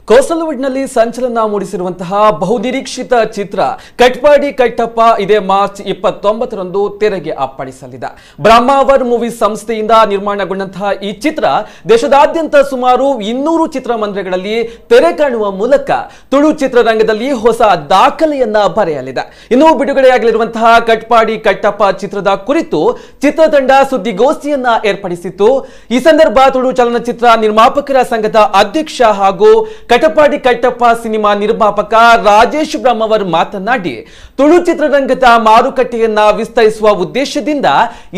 ಕೋಸಲವುಡ್ನಲ್ಲಿ ಸಂಚಲನ ಮೂಡಿಸಿರುವಂತಹ ಬಹುನಿರೀಕ್ಷಿತ ಚಿತ್ರ ಕಟ್ಪಾಡಿ ಕಟ್ಟಪ್ಪ ಇದೇ ಮಾರ್ಚ್ 29ರಂದು ತೆರೆಗೆ ಅಪ್ಪಳಿಸಲಿದೆ. ಬ್ರಹ್ಮಾವರ್ ಮೂವಿ ಸಂಸ್ಥೆಯಿಂದ ನಿರ್ಮಾಣಗೊಂಡಂತಹ ಈ ಚಿತ್ರ ದೇಶದಾದ್ಯಂತ ಸುಮಾರು 200 ಚಿತ್ರಮಂದಿರಗಳಲ್ಲಿ ತೆರೆ ಕಾಣುವ ಮೂಲಕ ತುಳು ಚಿತ್ರರಂಗದಲ್ಲಿ ಹೊಸ ದಾಖಲೆಯನ್ನ ಬರೆಯಲಿದೆ. ಇನ್ನು ಬಿಡುಗಡೆಯಾಗಲಿರುವಂತಹ ಕಟ್ಪಾಡಿ ಕಟ್ಟಪ್ಪ ಚಿತ್ರದ ಕುರಿತು ಚಿತ್ರತಂಡ ಸುದ್ದಿಗೋಷ್ಠಿಯನ್ನ ಏರ್ಪಡಿಸಿತ್ತು. ಈ ಸಂದರ್ಭ ತುಳು ಚಲನಚಿತ್ರ ನಿರ್ಮಾಪಕರ ಸಂಘದ ಅಧ್ಯಕ್ಷ ಹಾಗೂ ಕಟಪಾಡಿ ಕಟ್ಟಪ್ಪ ಸಿನಿಮಾ ನಿರ್ಮಾಪಕ ರಾಜೇಶ್ ಬ್ರಹ್ಮಾವರ್ ಮಾತನಾಡಿ, ತುಳು ಚಿತ್ರರಂಗದ ಮಾರುಕಟ್ಟೆಯನ್ನ ವಿಸ್ತರಿಸುವ ಉದ್ದೇಶದಿಂದ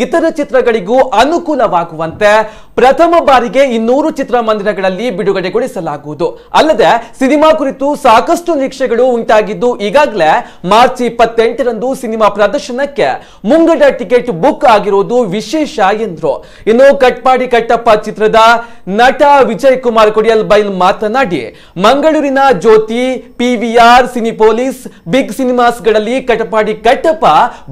ಇತರ ಚಿತ್ರಗಳಿಗೂ ಅನುಕೂಲವಾಗುವಂತೆ ಪ್ರಥಮ ಬಾರಿಗೆ 200 ಚಿತ್ರಮಂದಿರಗಳಲ್ಲಿ ಬಿಡುಗಡೆಗೊಳಿಸಲಾಗುವುದು. ಅಲ್ಲದೆ ಸಿನಿಮಾ ಕುರಿತು ಸಾಕಷ್ಟು ನಿರೀಕ್ಷೆಗಳು ಉಂಟಾಗಿದ್ದು ಈಗಾಗಲೇ ಮಾರ್ಚ್ 28ರಂದು ಸಿನಿಮಾ ಪ್ರದರ್ಶನಕ್ಕೆ ಮುಂಗಡ ಟಿಕೆಟ್ ಬುಕ್ ಆಗಿರುವುದು ವಿಶೇಷ ಎಂದರು. ಇನ್ನು ಕಟ್ಪಾಡಿ ಕಟ್ಟಪ್ಪ ಚಿತ್ರದ ನಟ ವಿಜಯ್ ಕುಮಾರ್ ಕೊಡಿಯಲ್ ಬೈಲ್ ಮಾತನಾಡಿ, ಮಂಗಳೂರಿನ ಜ್ಯೋತಿ, PVR, ಸಿನಿಪೋಲಿಸ್, ಬಿಗ್ ಸಿನಿಮಾಸ್ಗಳಲ್ಲಿ ಕಟಪಾಡಿ ಕಟ್ಟಪ್ಪ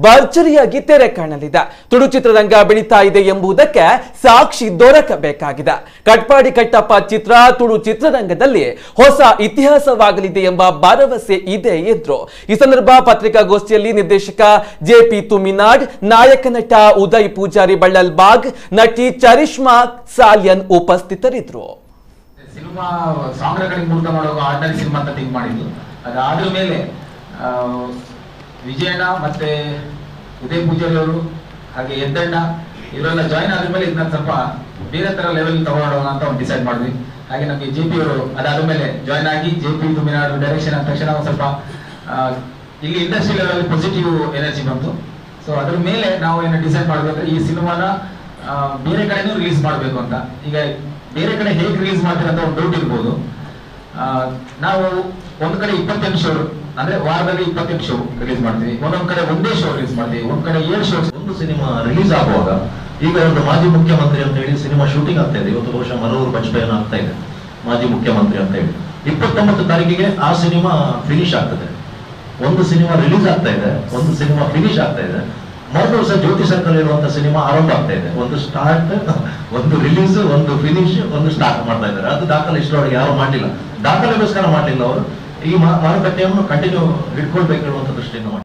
ಭರ್ಜರಿಯಾಗಿ ತೆರೆ ಕಾಣಲಿದೆ. ತುಳು ಚಿತ್ರರಂಗ ಬೆಳೀತಾ ಇದೆ ಎಂಬುದಕ್ಕೆ ಸಾಕ್ಷಿ ದೊರಕಬೇಕಾಗಿದೆ. ಕಟ್ಪಾಡಿ ಕಟ್ಟಪ್ಪ ಚಿತ್ರ ತುಳು ಚಿತ್ರರಂಗದಲ್ಲಿ ಹೊಸ ಇತಿಹಾಸವಾಗಲಿದೆ ಎಂಬ ಭರವಸೆ ಇದೆ ಎಂದರು. ಈ ಸಂದರ್ಭ ಪತ್ರಿಕಾಗೋಷ್ಠಿಯಲ್ಲಿ ನಿರ್ದೇಶಕ JP ತುಮಿನಾಡ್, ನಾಯಕ ನಟ ಉದಯ್ ಪೂಜಾರಿ ಬಳ್ಳಲ್ ಬಾಗ್, ನಟಿ ಚರಿಷ್ಮಾ ಸಾಲ್ಯನ್ ಉಪಸ್ಥಿತರಿದ್ದರು. ಸಿನಿಮಾ ಸಾಂಗ್ ರೆಕಾರ್ಡಿಂಗ್ ಮೂಲಕ ಮಾಡುವ ಆರ್ಡಿನರಿ ಸಿನಿಮಾ ಅಂತ ಥಿಂಕ್ ಮಾಡಿದ್ದು. ಅದಾದ್ರ ಮೇಲೆ ವಿಜಯಣ್ಣ ಮತ್ತೆ ಉದಯ್ ಪೂಜಾರಿ ಅವರು ಹಾಗೆ ಎದ್ದಣ್ಣ ಇವರೆಲ್ಲ ಜಾಯಿನ್ ಆದ ಮೇಲೆ ಇದನ್ನ ಸ್ವಲ್ಪ ಬೇರೆ ತರ ಲೆವೆಲ್ ತಗೊಳ್ಳೋಣ ಅಂತ ಒಂದು ಡಿಸೈಡ್ ಮಾಡಿದ್ವಿ. ಹಾಗೆ ನಮಗೆ JP ಅವರು ಅದಾದ ಮೇಲೆ ಜಾಯಿನ್ ಆಗಿ JP ತುಮಿನಾಡು ಡೈರೆಕ್ಷನ್ ಆದ ತಕ್ಷಣ ಒಂದು ಸ್ವಲ್ಪ ಇಲ್ಲಿ ಇಂಡಸ್ಟ್ರಿ ಲೆವೆಲ್ ಪಾಸಿಟಿವ್ ಎನರ್ಜಿ ಬಂತು. ಸೊ ಅದ್ರ ಮೇಲೆ ನಾವು ಏನು ಡಿಸೈಡ್ ಮಾಡಬೇಕು, ಈ ಸಿನಿಮಾನ ಬೇರೆ ಕಡೆನೂ ರಿಲೀಸ್ ಮಾಡಬೇಕು ಅಂತ. ಈಗ ಬೇರೆ ಕಡೆ ಹೇಗೆ ರಿಲೀಸ್ ಮಾಡ್ತಾರೆ ಅಂತ ಒಂದು ಡೌಟ್ ಇರ್ಬೋದು. ನಾವು ಒಂದ್ ಕಡೆ 28 ಶೋ ಅಂದ್ರೆ ವಾರದಲ್ಲಿ 28 ಶೋ ರಿಲೀಸ್ ಮಾಡ್ತೀವಿ, ಒಂದೊಂದ್ ಕಡೆ ಒಂದೇ ಶೋ ರಿಲೀಸ್ ಮಾಡ್ತೀವಿ, ಒಂದ್ ಕಡೆ 7 ಶೋ. ಒಂದು ಸಿನಿಮಾ ರಿಲೀಸ್ ಆಗುವಾಗ ಈಗ ಒಂದು ಮಾಜಿ ಮುಖ್ಯಮಂತ್ರಿ ಅಂತ ಹೇಳಿ ಸಿನಿಮಾ ಶೂಟಿಂಗ್ ಆಗ್ತಾ ಇದೆ. ಇವತ್ತು ಬಹುಶಃ ಮನೋಹರ್ ಬಜ್ಪೇಯಿ ಆಗ್ತಾ ಇದೆ ಮಾಜಿ ಮುಖ್ಯಮಂತ್ರಿ ಅಂತ ಹೇಳಿ. 29 ತಾರೀಕಿಗೆ ಆ ಸಿನಿಮಾ ಫಿನಿಶ್ ಆಗ್ತದೆ. ಒಂದು ಸಿನಿಮಾ ರಿಲೀಸ್ ಆಗ್ತಾ ಇದೆ, ಒಂದು ಸಿನಿಮಾ ಫಿನಿಶ್ ಆಗ್ತಾ ಇದೆ. ಮರುದಿವಸ ಜ್ಯೋತಿ ಸರ್ಕಲ್ ಇರುವಂತ ಸಿನಿಮಾ ಆರಂಭ ಆಗ್ತಾ ಇದೆ. ಒಂದು ಸ್ಟಾರ್ಟ್, ಒಂದು ರಿಲೀಸ್, ಒಂದು ಫಿನಿಶ್, ಒಂದು ಸ್ಟಾರ್ಟ್ ಮಾಡ್ತಾ ಇದ್ದಾರೆ. ಅದು ದಾಖಲೆ ಇಷ್ಟರೊಳಗೆ ಯಾರು ಮಾಡಲಿಲ್ಲ, ದಾಖಲೆಗೋಸ್ಕರ ಮಾಡಲಿಲ್ಲ ಅವರು. ಈ ಮಾರುಕಟ್ಟೆಯನ್ನು ಕಂಟಿನ್ಯೂ ಹಿಡ್ಕೊಳ್ಬೇಕು ಹೇಳುವಂತ ದೃಷ್ಟಿಯಿಂದ